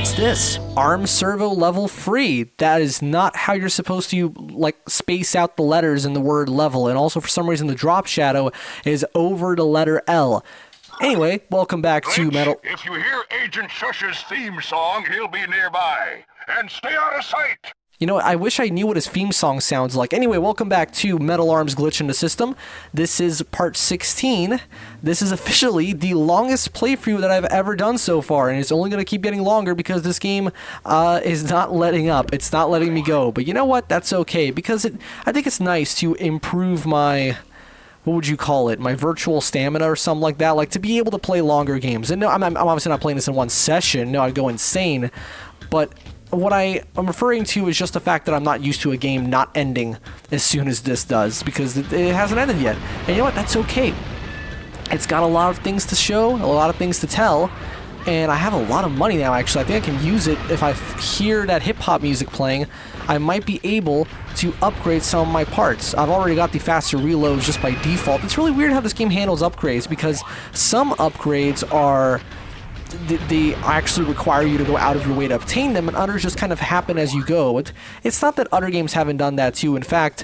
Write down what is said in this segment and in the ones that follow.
What's this? Arm servo level free. That is not how you're supposed to, like, space out the letters in the word level. And also, for some reason, the drop shadow is over the letter L. Anyway, welcome back to Metal... If you hear Agent Shush's theme song, he'll be nearby. And stay out of sight! You know, I wish I knew what his theme song sounds like. Anyway, welcome back to Metal Arms Glitch in the System. This is part 16. This is officially the longest playthrough that I've ever done so far, and it's only going to keep getting longer because this game is not letting up. It's not letting me go. But you know what? That's okay, because I think it's nice to improve my... what would you call it? My virtual stamina or something like that? Like, to be able to play longer games. And no, I'm obviously not playing this in one session. No, I'd go insane. But... what I'm referring to is just the fact that I'm not used to a game not ending as soon as this does, because it hasn't ended yet. And you know what? That's okay. It's got a lot of things to show, a lot of things to tell, and I have a lot of money now, actually. I think I can use it if I hear that hip-hop music playing. I might be able to upgrade some of my parts. I've already got the faster reloads just by default. It's really weird how this game handles upgrades, because some upgrades are... they actually require you to go out of your way to obtain them, and others just kind of happen as you go. It's not that other games haven't done that too. In fact,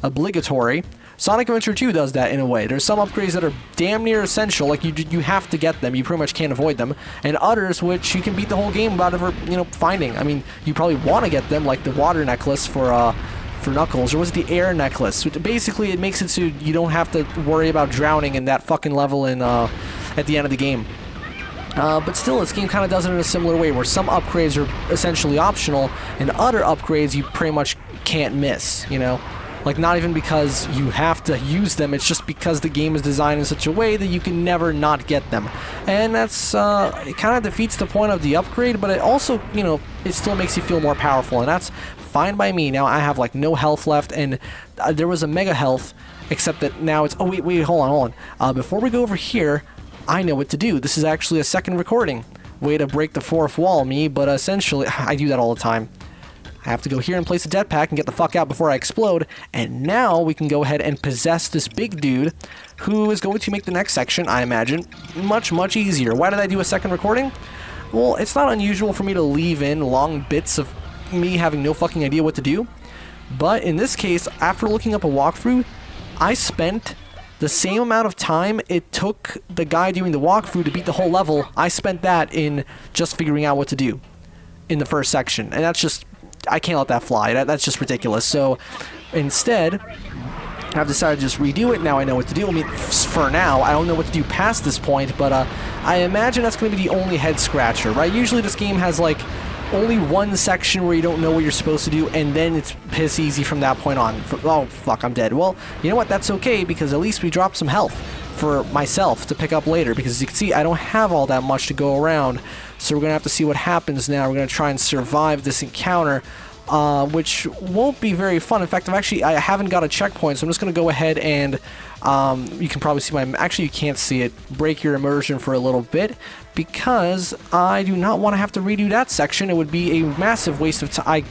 obligatory. Sonic Adventure 2 does that in a way. There's some upgrades that are damn near essential, like you have to get them. You pretty much can't avoid them. And others which you can beat the whole game without ever, finding. I mean, you probably want to get them, like the water necklace for Knuckles, or was it the air necklace? Basically, it makes it so you don't have to worry about drowning in that fucking level at the end of the game. But still, this game kind of does it in a similar way, where some upgrades are essentially optional, and other upgrades you pretty much can't miss, Like, not even because you have to use them, it's just because the game is designed in such a way that you can never not get them. And that's, it kind of defeats the point of the upgrade, but it also, it still makes you feel more powerful, and that's fine by me. Now, I have, like, no health left, and there was a mega health, except that now it's... oh, wait, hold on. Before we go over here... I know what to do. This is actually a second recording. Way to break the fourth wall, me, but essentially, I do that all the time. I have to go here and place a jetpack and get the fuck out before I explode, and now we can go ahead and possess this big dude, who is going to make the next section, I imagine, much, much easier. Why did I do a second recording? Well, it's not unusual for me to leave in long bits of me having no fucking idea what to do, but in this case, after looking up a walkthrough, I spent... the same amount of time it took the guy doing the walkthrough to beat the whole level. I spent that in just figuring out what to do in the first section. And that's just... I can't let that fly. That's just ridiculous. So, instead, I've decided to just redo it. Now I know what to do. I mean, for now, I don't know what to do past this point, but I imagine that's going to be the only head-scratcher, right? Usually this game has, like... only one section where you don't know what you're supposed to do, and then it's piss easy from that point on. Oh, fuck, I'm dead. Well, you know what? That's okay, because at least we dropped some health for myself to pick up later, because as you can see, I don't have all that much to go around, so we're going to have to see what happens now. We're going to try and survive this encounter, which won't be very fun. In fact, I haven't got a checkpoint, so I'm just going to go ahead and... you can probably see actually, you can't see it. Break your immersion for a little bit, because I do not want to have to redo that section. It would be a massive waste of time.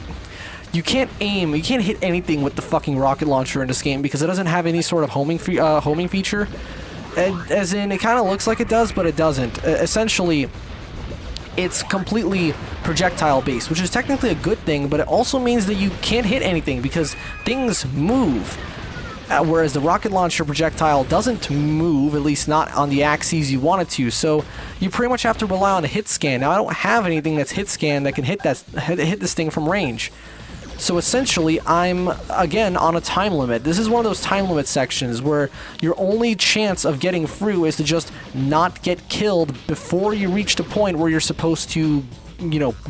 You can't aim, you can't hit anything with the fucking rocket launcher in this game, because it doesn't have any sort of homing feature. As in, it kind of looks like it does, but it doesn't. Essentially, it's completely projectile-based, which is technically a good thing, but it also means that you can't hit anything, because things move. Whereas the rocket launcher projectile doesn't move, at least not on the axes you want it to, so you pretty much have to rely on a hit scan. Now, I don't have anything that's hit scan that can hit this thing from range. So essentially, I'm, again, on a time limit. This is one of those time limit sections where your only chance of getting through is to just not get killed before you reach the point where you're supposed to,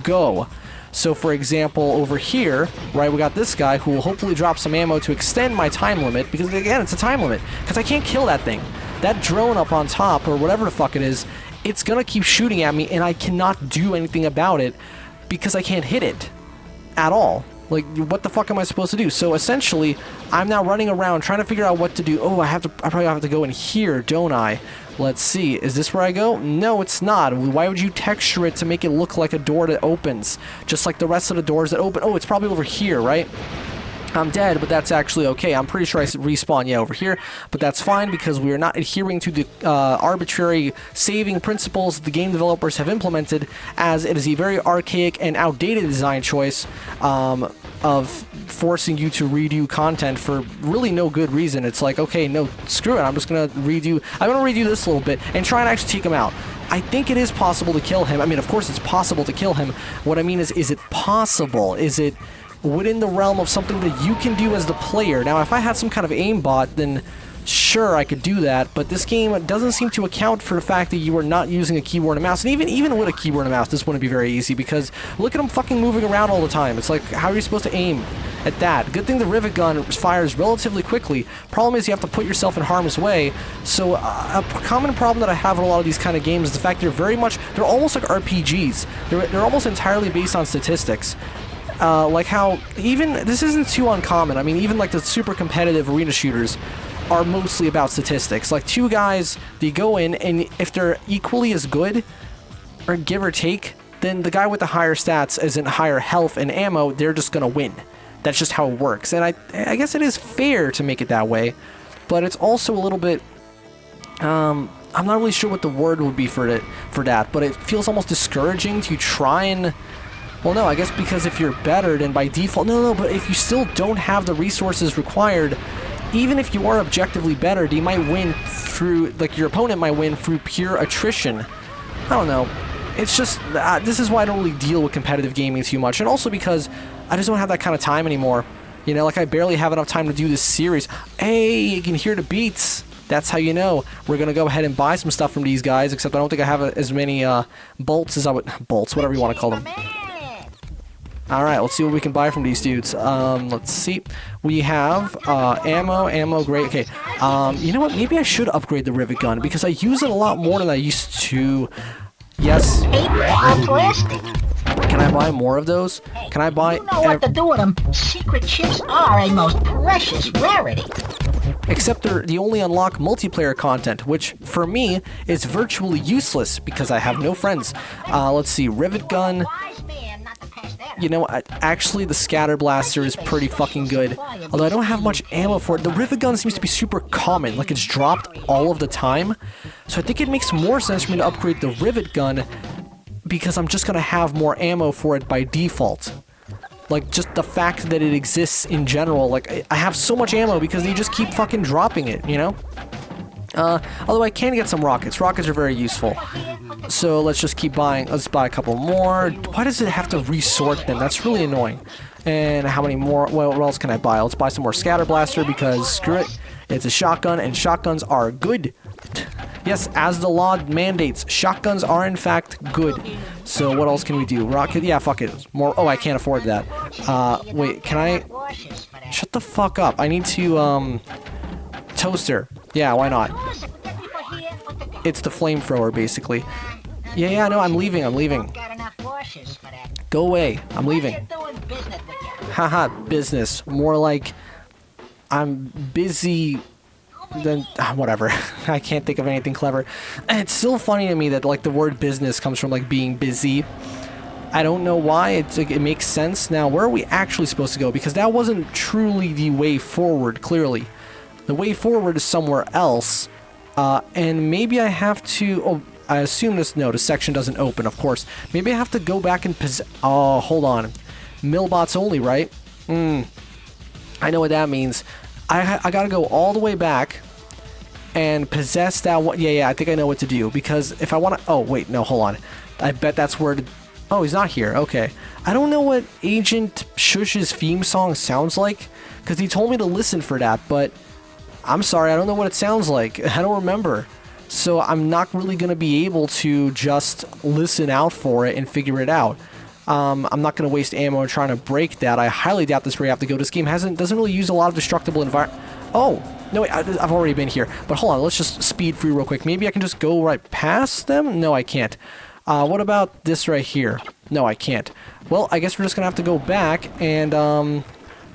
go. So, for example, over here, right, we got this guy who will hopefully drop some ammo to extend my time limit, because, again, it's a time limit, because I can't kill that thing. That drone up on top, or whatever the fuck it is, it's gonna keep shooting at me, and I cannot do anything about it, because I can't hit it at all. Like, what the fuck am I supposed to do? So, essentially, I'm now running around trying to figure out what to do. Oh, I probably have to go in here, don't I? Let's see. Is this where I go? No, it's not. Why would you texture it to make it look like a door that opens? Just like the rest of the doors that open. Oh, it's probably over here, right? I'm dead, but that's actually okay. I'm pretty sure I respawn, yeah, over here, but that's fine because we are not adhering to the arbitrary saving principles the game developers have implemented, as it is a very archaic and outdated design choice of forcing you to redo content for really no good reason. It's like, okay, no, screw it, I'm going to redo this a little bit and try and actually take him out. I think it is possible to kill him. I mean, of course it's possible to kill him. What I mean is it possible? Is it within the realm of something that you can do as the player? Now, if I had some kind of aimbot, then sure, I could do that, but this game doesn't seem to account for the fact that you are not using a keyboard and mouse. And even with a keyboard and mouse, this wouldn't be very easy, because look at him fucking moving around all the time. It's like, how are you supposed to aim at that? Good thing the rivet gun fires relatively quickly. Problem is you have to put yourself in harm's way. So a common problem that I have in a lot of these kind of games is the fact they're almost like RPGs. They're almost entirely based on statistics. Like how, even, this isn't too uncommon. I mean, even like the super competitive arena shooters are mostly about statistics. Like two guys, they go in, and if they're equally as good, or give or take, then the guy with the higher stats, as in higher health and ammo, they're just gonna win. That's just how it works. And I guess it is fair to make it that way, but it's also a little bit, I'm not really sure what the word would be for that, but it feels almost discouraging to try and, well, no, I guess because if you're better, then by default, no, but if you still don't have the resources required, even if you are objectively better, you might win through, like, your opponent might win through pure attrition. I don't know. It's just, this is why I don't really deal with competitive gaming too much, and also because I just don't have that kind of time anymore. You know, like, I barely have enough time to do this series. Hey, you can hear the beats. That's how you know. We're gonna go ahead and buy some stuff from these guys, except I don't think I have as many, bolts as I would, bolts, whatever you want to call them. Alright, let's see what we can buy from these dudes. Let's see. We have ammo, great. Okay, you know what? Maybe I should upgrade the rivet gun, because I use it a lot more than I used to. Yes. Can I buy more of those? Can I buy... You know what to do with them. Secret chips are a most precious rarity. Except they only unlock multiplayer content, which, for me, is virtually useless, because I have no friends. Let's see, rivet gun... You know, actually, the scatter blaster is pretty fucking good. Although I don't have much ammo for it. The rivet gun seems to be super common, like it's dropped all of the time. So I think it makes more sense for me to upgrade the rivet gun, because I'm just gonna have more ammo for it by default. Like, just the fact that it exists in general. Like, I have so much ammo because they just keep fucking dropping it, you know? Although I can get some rockets. Rockets are very useful. So let's just keep buying. Let's buy a couple more. Why does it have to resort then? That's really annoying. And how many more? Well, what else can I buy? Let's buy some more scatter blaster, because screw it. It's a shotgun, and shotguns are good. Yes, as the law mandates, shotguns are in fact good. So what else can we do? Rocket? Yeah, fuck it. More. Oh, I can't afford that. Wait, can I? Shut the fuck up. I need to, toaster. Yeah, why not? It's the flamethrower, basically. Yeah, no, I'm leaving. Go away. I'm leaving. Haha, business. More like I'm busy than... whatever. I can't think of anything clever. And it's still funny to me that, like, the word business comes from, like, being busy. I don't know why. It makes sense. Now, where are we actually supposed to go? Because that wasn't truly the way forward, clearly. The way forward is somewhere else. And maybe I have to... Oh, I assume this... No, this section doesn't open, of course. Maybe I have to go back and Oh, hold on. Millbots only, right? I know what that means. I gotta go all the way back and possess that one. Yeah, I think I know what to do. Because if I want to... Oh, wait, no, hold on. I bet that's where... Oh, he's not here. Okay. I don't know what Agent Shush's theme song sounds like, because he told me to listen for that, but... I'm sorry, I don't know what it sounds like. I don't remember. So I'm not really going to be able to just listen out for it and figure it out. I'm not going to waste ammo trying to break that. I highly doubt this is where you have to go. This game doesn't really use a lot of destructible environment. Oh, no, wait, I've already been here. But hold on, let's just speed through real quick. Maybe I can just go right past them? No, I can't. What about this right here? No, I can't. Well, I guess we're just going to have to go back and,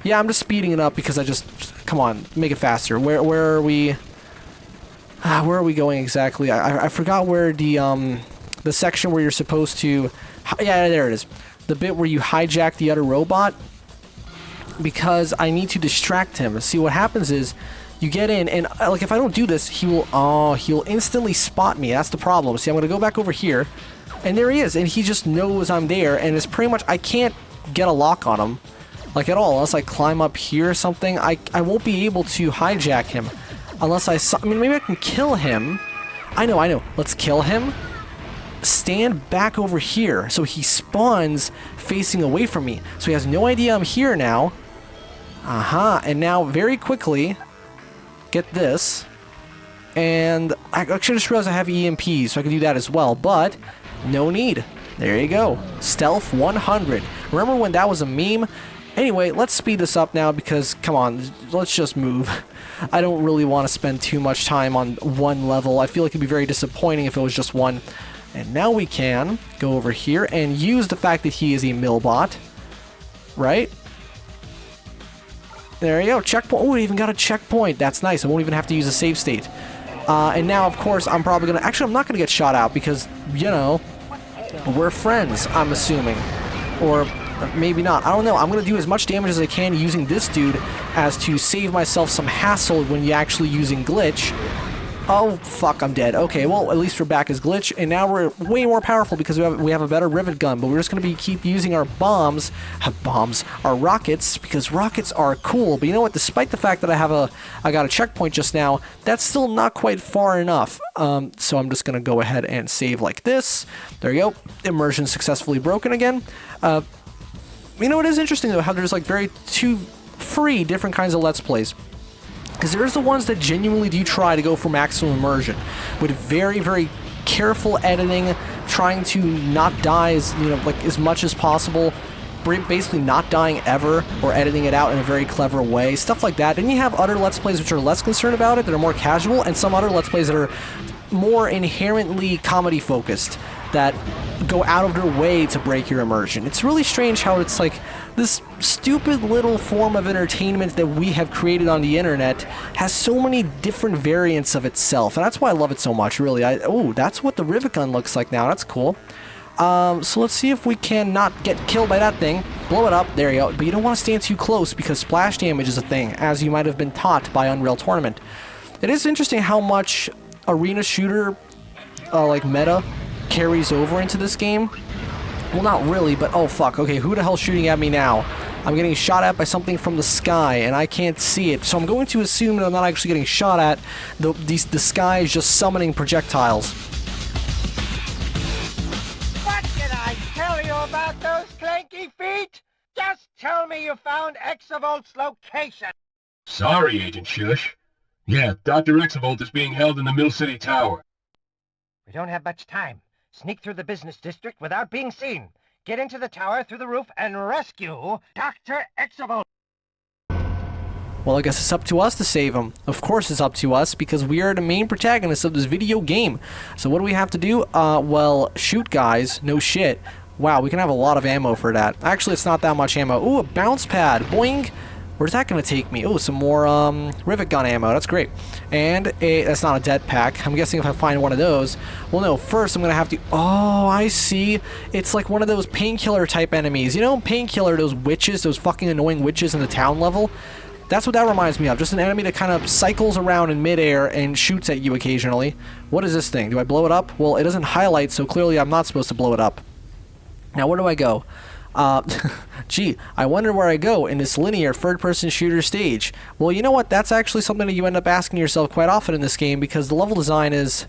yeah, I'm just speeding it up because I just... Come on, make it faster. Where are we... where are we going exactly? I forgot where the section where you're supposed to... Yeah, there it is. The bit where you hijack the other robot. because I need to distract him. See, what happens is you get in, and like if I don't do this, he'll instantly spot me. That's the problem. See, I'm gonna go back over here, and there he is, and he just knows I'm there, and it's pretty much I can't get a lock on him, like at all, unless I climb up here or something. I won't be able to hijack him unless I mean, maybe I can kill him. I know. Let's kill him. Stand back over here so he spawns facing away from me. So he has no idea I'm here now. And now very quickly get this. And I actually just realized I have EMPs, so I can do that as well, but no need. There you go. Stealth 100. Remember when that was a meme? Anyway, let's speed this up now because, come on, let's just move. I don't really want to spend too much time on one level. I feel like it'd be very disappointing if it was just one. And now we can go over here and use the fact that he is a millbot. Right? There you go. Checkpoint. Oh, we even got a checkpoint. That's nice. I won't even have to use a save state. And now, of course, I'm probably going to... Actually, I'm not going to get shot out because, you know, we're friends, I'm assuming. Or maybe not. I don't know. I'm going to do as much damage as I can using this dude as to save myself some hassle when you're actually using glitch. Oh, fuck, I'm dead. Okay, well, at least we're back as glitch, and now we're way more powerful because we have a better rivet gun, but we're just going to keep using our our rockets, because rockets are cool. But you know what? Despite the fact that I got a checkpoint just now, that's still not quite far enough. So I'm just going to go ahead and save like this. There you go. Immersion successfully broken again. You know, it is interesting, though, how there's, like, two free different kinds of Let's Plays. Because there's the ones that genuinely do try to go for maximum immersion, with very, very careful editing, trying to not die as much as possible, basically not dying ever, or editing it out in a very clever way, stuff like that. Then you have other Let's Plays which are less concerned about it, that are more casual, and some other Let's Plays that are more inherently comedy-focused, that go out of their way to break your immersion. It's really strange how it's like this stupid little form of entertainment that we have created on the internet has so many different variants of itself, and that's why I love it so much, really. Oh, that's what the rivet gun looks like now. That's cool. So let's see if we can not get killed by that thing. Blow it up. There you go. But you don't want to stand too close because splash damage is a thing, as you might have been taught by Unreal Tournament. It is interesting how much arena shooter like meta carries over into this game. Well, not really, but oh fuck. Okay, who the hell's shooting at me now? I'm getting shot at by something from the sky, and I can't see it. So I'm going to assume that I'm not actually getting shot at. The sky is just summoning projectiles. What did I tell you about those clanky feet? Just tell me you found Exavolt's location. Sorry, Agent Shush. Yeah, Dr. Exavolt is being held in the Mill City Tower. We don't have much time. Sneak through the business district without being seen. Get into the tower through the roof and rescue Dr. Exavolt. Well, I guess it's up to us to save him. Of course it's up to us, because we are the main protagonists of this video game. So what do we have to do? Well, shoot guys. No shit. Wow, we can have a lot of ammo for that. Actually, it's not that much ammo. Ooh, a bounce pad. Boing! Where's that going to take me? Oh, some more rivet gun ammo. That's great. And that's not a dead pack. I'm guessing if I find one of those... Well, no, first I'm going to have to... Oh, I see. It's like one of those painkiller type enemies. You know, painkiller, those witches, those fucking annoying witches in the town level? That's what that reminds me of. Just an enemy that kind of cycles around in midair and shoots at you occasionally. What is this thing? Do I blow it up? Well, it doesn't highlight, so clearly I'm not supposed to blow it up. Now, where do I go? Gee, I wonder where I go in this linear third-person shooter stage. Well, you know what? That's actually something that you end up asking yourself quite often in this game, because the level design is...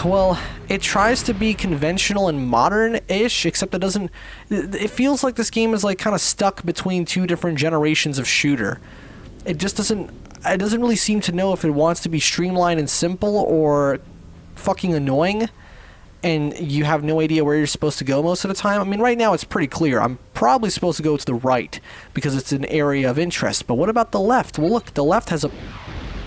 well, it tries to be conventional and modern-ish, except it doesn't... It feels like this game is like kind of stuck between two different generations of shooter. It just doesn't... It doesn't really seem to know if it wants to be streamlined and simple or fucking annoying, and you have no idea where you're supposed to go most of the time. I mean, right now it's pretty clear. I'm probably supposed to go to the right because it's an area of interest. But what about the left? Well, look, the left has a...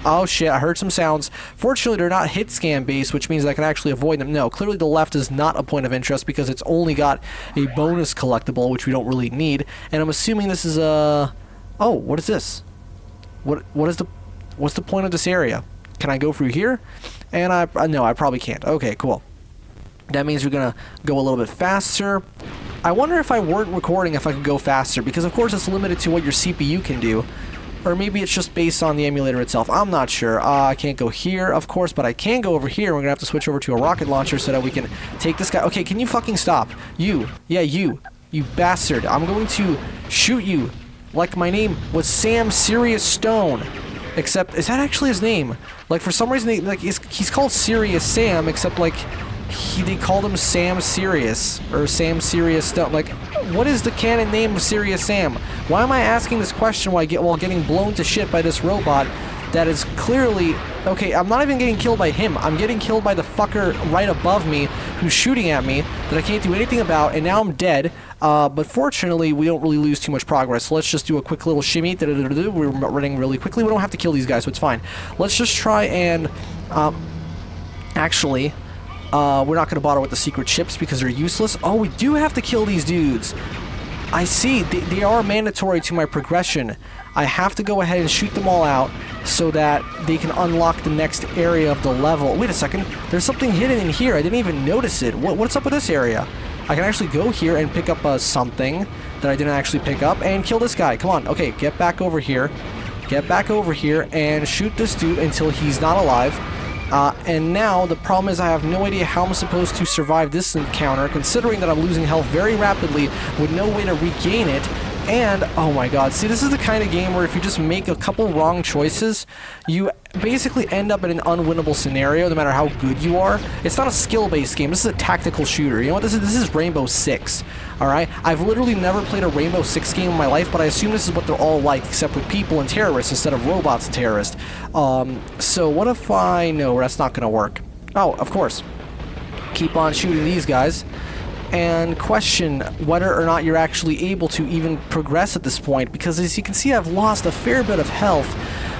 Oh shit, I heard some sounds. Fortunately, they're not hit scan based, which means I can actually avoid them. No, clearly the left is not a point of interest because it's only got a bonus collectible, which we don't really need. And I'm assuming this is a... Oh, what is this? What's the point of this area? Can I go through here? And no, I probably can't. Okay, cool. That means we're gonna go a little bit faster. I wonder if I weren't recording if I could go faster, because of course it's limited to what your CPU can do. Or maybe it's just based on the emulator itself. I'm not sure. I can't go here, of course, but I can go over here. We're going to have to switch over to a rocket launcher so that we can take this guy. Okay, can you fucking stop? You. Yeah, you. You bastard. I'm going to shoot you like my name was Sam Sirius Stone. Except, is that actually his name? Like, for some reason, he's called Sirius Sam, except, like, they called him Sam Sirius. Or Sam Sirius Stone. Like, what is the canon name of Sirius Sam? Why am I asking this question while getting blown to shit by this robot that is clearly... Okay, I'm not even getting killed by him. I'm getting killed by the fucker right above me who's shooting at me that I can't do anything about, and now I'm dead. But fortunately, we don't really lose too much progress. So let's just do a quick little shimmy. We're running really quickly. We don't have to kill these guys, so it's fine. Let's just try and... Actually... we're not going to bother with the secret chips because they're useless. Oh, we do have to kill these dudes. I see. They are mandatory to my progression. I have to go ahead and shoot them all out so that they can unlock the next area of the level. Wait a second. There's something hidden in here. I didn't even notice it. What's up with this area? I can actually go here and pick up something that I didn't actually pick up and kill this guy. Come on. Okay, get back over here. Get back over here and shoot this dude until he's not alive. And now, the problem is I have no idea how I'm supposed to survive this encounter, considering that I'm losing health very rapidly with no way to regain it. And, oh my god, see, this is the kind of game where if you just make a couple wrong choices, you basically end up in an unwinnable scenario, no matter how good you are. It's not a skill-based game, this is a tactical shooter. You know what this is? This is Rainbow Six, alright? I've literally never played a Rainbow Six game in my life, but I assume this is what they're all like, except with people and terrorists instead of robots and terrorists. So what if no, that's not gonna work. Oh, of course. Keep on shooting these guys. And question whether or not you're actually able to even progress at this point, because as you can see, I've lost a fair bit of health,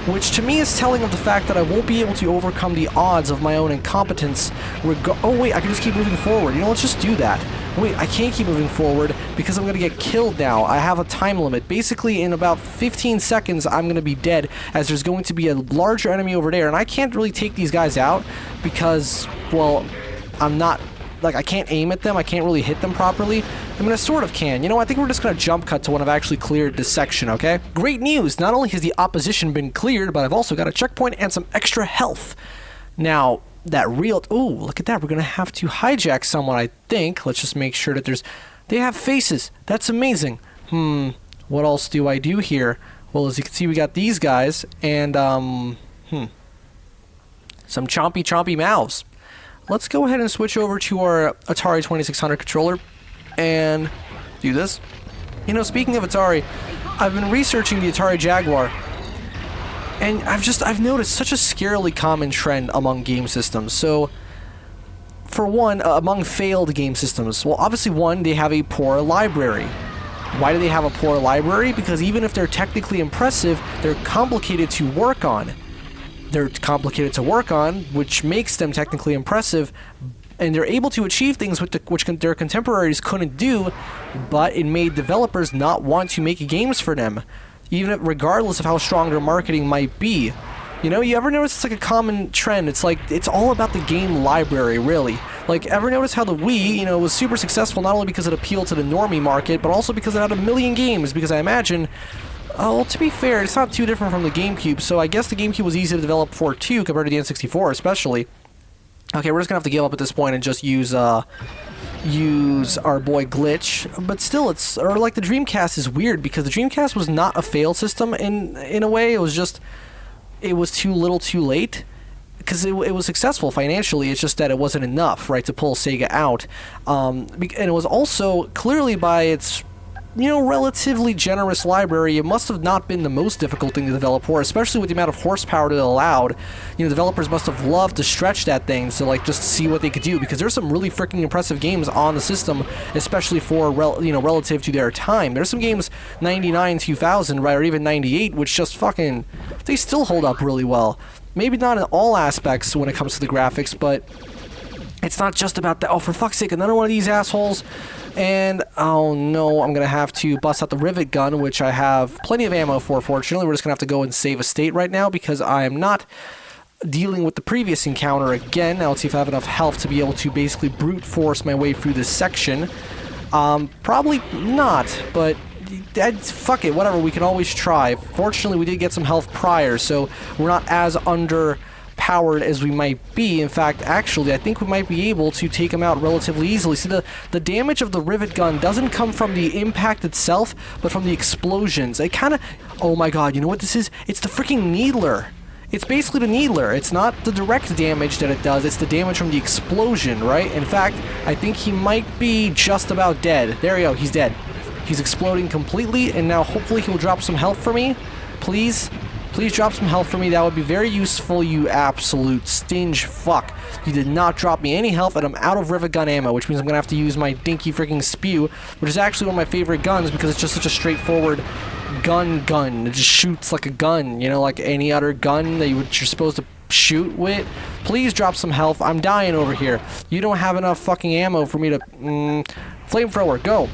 which to me is telling of the fact that I won't be able to overcome the odds of my own incompetence. Oh wait, I can just keep moving forward. You know, let's just do that. Wait, I can't keep moving forward because I'm going to get killed now. I have a time limit. Basically, in about 15 seconds, I'm going to be dead, as there's going to be a larger enemy over there, and I can't really take these guys out because, well, I'm not... Like, I can't aim at them, I can't really hit them properly. I mean, I sort of can. You know, I think we're just gonna jump cut to when I've actually cleared this section, okay? Great news! Not only has the opposition been cleared, but I've also got a checkpoint and some extra health. Now, that real... Ooh, look at that. We're gonna have to hijack someone, I think. Let's just make sure that there's... They have faces. That's amazing. What else do I do here? Well, as you can see, we got these guys, and, some chompy mouths. Let's go ahead and switch over to our Atari 2600 controller and do this. You know, speaking of Atari, I've been researching the Atari Jaguar, and I've noticed such a scarily common trend among game systems. So, for one, among failed game systems, well, obviously, one, they have a poor library. Why do they have a poor library? Because even if they're technically impressive, they're complicated to work on. They're complicated to work on, which makes them technically impressive, and they're able to achieve things which their contemporaries couldn't do, but it made developers not want to make games for them, even regardless of how strong their marketing might be. You know, you ever notice it's like a common trend? It's like, it's all about the game library, really. Like, ever notice how the Wii, you know, was super successful not only because it appealed to the normie market, but also because it had 1 million games, because I imagine... well, to be fair, it's not too different from the GameCube, so I guess the GameCube was easy to develop for too, compared to the N64, especially. Okay, we're just gonna have to give up at this point and just use our boy Glitch, but still, or like the Dreamcast is weird, because the Dreamcast was not a failed system in a way. It was just, it was too little too late, because it was successful financially. It's just that it wasn't enough, right, to pull Sega out, and it was also, clearly by its... you know, relatively generous library, it must have not been the most difficult thing to develop for, especially with the amount of horsepower that it allowed. You know, developers must have loved to stretch that thing to, like, just see what they could do, because there's some really freaking impressive games on the system, especially for, relative to their time. There's some games, 99, 2000, right, or even 98, which just fucking, they still hold up really well. Maybe not in all aspects when it comes to the graphics, but it's not just about that. Oh, for fuck's sake, another one of these assholes. And, oh no, I'm going to have to bust out the rivet gun, which I have plenty of ammo for, fortunately. We're just going to have to go and save a state right now, because I am not dealing with the previous encounter again. Now let's see if I have enough health to be able to basically brute force my way through this section. Probably not, but fuck it, whatever, we can always try. Fortunately, we did get some health prior, so we're not as underpowered as we might be. In fact, actually, I think we might be able to take him out relatively easily. See, the damage of the rivet gun doesn't come from the impact itself, but from the explosions. It kind of... Oh my god, you know what this is? It's the freaking needler. It's basically the needler. It's not the direct damage that it does, it's the damage from the explosion, right? In fact, I think he might be just about dead. There we go, he's dead. He's exploding completely, and now hopefully he'll drop some health for me. Please. Please drop some health for me. That would be very useful, you absolute stinge fuck. You did not drop me any health, and I'm out of rivet gun ammo, which means I'm going to have to use my dinky freaking spew, which is actually one of my favorite guns because it's just such a straightforward gun. It just shoots like a gun, you know, like any other gun that you're supposed to shoot with. Please drop some health. I'm dying over here. You don't have enough fucking ammo for me to... Flamethrower, go.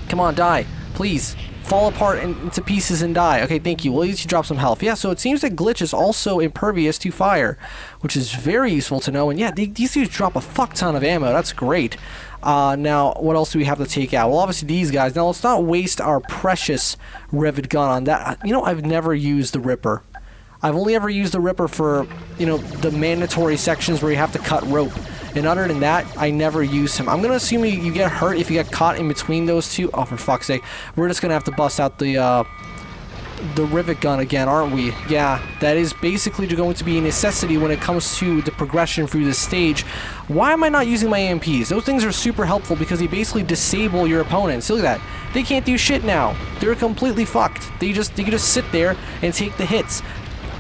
Come on, die. Please. Fall apart into pieces and die. Okay, thank you. Well, at least you drop some health. Yeah, so it seems that Glitch is also impervious to fire, which is very useful to know. And yeah, these dudes drop a fuck ton of ammo. That's great. Now, what else do we have to take out? Well, obviously these guys. Now, let's not waste our precious rivet gun on that. You know, I've never used the Ripper. I've only ever used the Ripper for, you know, the mandatory sections where you have to cut rope. And other than that, I never use him. I'm going to assume you get hurt if you get caught in between those two. Oh, for fuck's sake. We're just going to have to bust out the rivet gun again, aren't we? Yeah, that is basically going to be a necessity when it comes to the progression through this stage. Why am I not using my AMPs? Those things are super helpful because they basically disable your opponents. Look at that. They can't do shit now. They're completely fucked. They can just sit there and take the hits.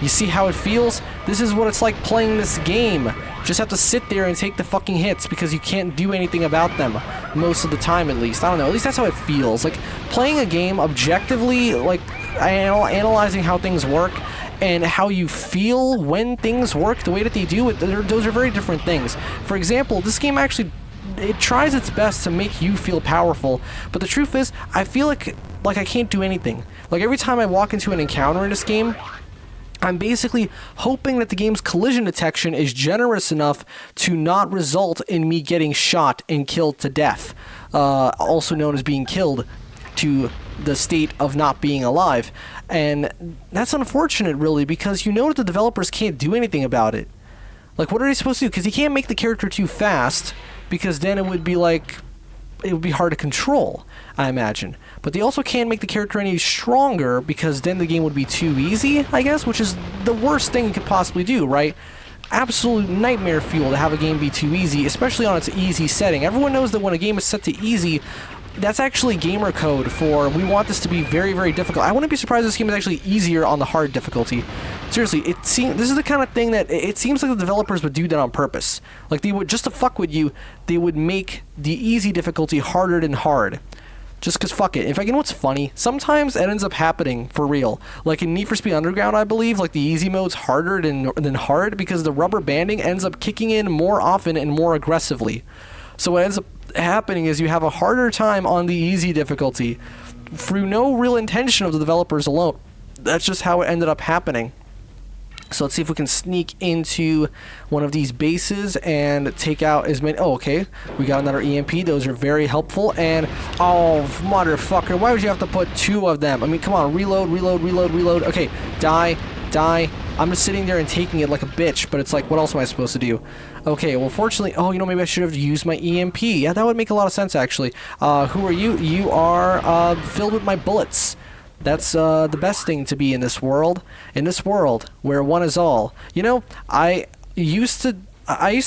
You see how it feels? This is what it's like playing this game. Just have to sit there and take the fucking hits because you can't do anything about them. Most of the time, at least. I don't know. At least that's how it feels. Like, playing a game objectively, like, analyzing how things work and how you feel when things work the way that they do, those are very different things. For example, this game actually... it tries its best to make you feel powerful, but the truth is, I feel like I can't do anything. Like, every time I walk into an encounter in this game... I'm basically hoping that the game's collision detection is generous enough to not result in me getting shot and killed to death, also known as being killed to the state of not being alive. And that's unfortunate, really, because you know that the developers can't do anything about it. Like, what are they supposed to do? Because you can't make the character too fast, because then it would be like... it would be hard to control, I imagine. But they also can't make the character any stronger because then the game would be too easy, I guess, which is the worst thing you could possibly do, right? Absolute nightmare fuel to have a game be too easy, especially on its easy setting. Everyone knows that when a game is set to easy, that's actually gamer code for we want this to be very, very difficult. I wouldn't be surprised if this game is actually easier on the hard difficulty. Seriously, this is the kind of thing that it seems like the developers would do that on purpose. Like, they would, just to fuck with you, they would make the easy difficulty harder than hard. Just because fuck it. In fact, you know what's funny? Sometimes it ends up happening for real. Like in Need for Speed Underground, I believe, like the easy mode's harder than hard because the rubber banding ends up kicking in more often and more aggressively. So what ends up happening is you have a harder time on the easy difficulty through no real intention of the developers alone. That's just how it ended up happening. So let's see if we can sneak into one of these bases and take out as many... Oh, okay. We got another EMP. Those are very helpful. And... oh, motherfucker. Why would you have to put two of them? I mean, come on. Reload, reload, reload, reload. Okay. Die. Die. I'm just sitting there and taking it like a bitch, but it's like, what else am I supposed to do? Okay, well, fortunately... oh, you know, maybe I should have used my EMP. Yeah, that would make a lot of sense, actually. Who are you? You are filled with my bullets. That's the best thing to be in this world. In this world where one is all. You know, I used to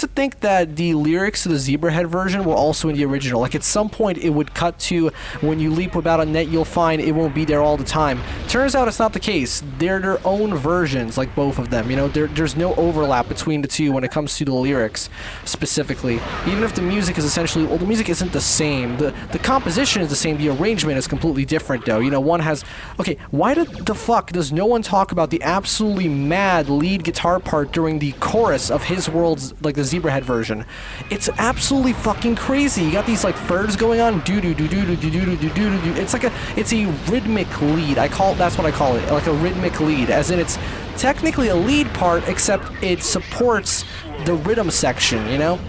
think that the lyrics to the Zebrahead version were also in the original. Like, at some point, it would cut to when you leap without a net, you'll find it won't be there all the time. Turns out it's not the case. They're their own versions, like both of them. You know, there's no overlap between the two when it comes to the lyrics, specifically. Even if the music is essentially... well, the music isn't the same. The composition is the same. The arrangement is completely different, though. You know, one has... okay, why the fuck does no one talk about the absolutely mad lead guitar part during the chorus of His World's, like the Zebrahead version? It's absolutely fucking crazy. You got these like thirds going on, doo doo doo doo doo doo doo doo doo doo. It's like it's a rhythmic lead. That's what I call it, like a rhythmic lead, as in it's technically a lead part, except it supports the rhythm section. You know,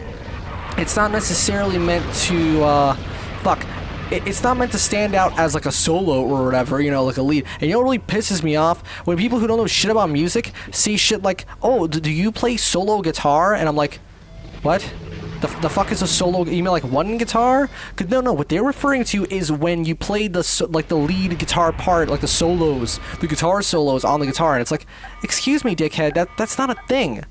it's not necessarily meant to fuck. It's not meant to stand out as like a solo or whatever, you know, like a lead. And you know what really pisses me off? When people who don't know shit about music see shit like, oh, do you play solo guitar? And I'm like, what? The fuck is a solo? You mean like one guitar? Cause no, what they're referring to is when you play the lead guitar part, like the solos, the guitar solos on the guitar, and it's like, excuse me, dickhead, that's not a thing.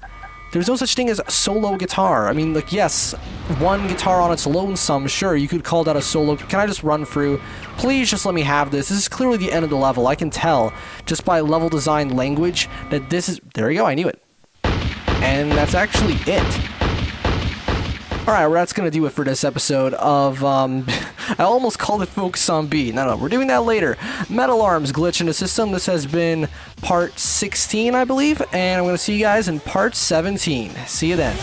There's no such thing as solo guitar. I mean, like, yes, one guitar on its lonesome, sure, you could call that a solo. Can I just run through? Please just let me have this. This is clearly the end of the level. I can tell just by level design language that this is... There we go, I knew it. And that's actually it. Alright, well, that's going to do it for this episode of, I almost called it Focus on B. No, we're doing that later. Metal Arms Glitch in the System. This has been part 16, I believe, and I'm going to see you guys in part 17. See you then.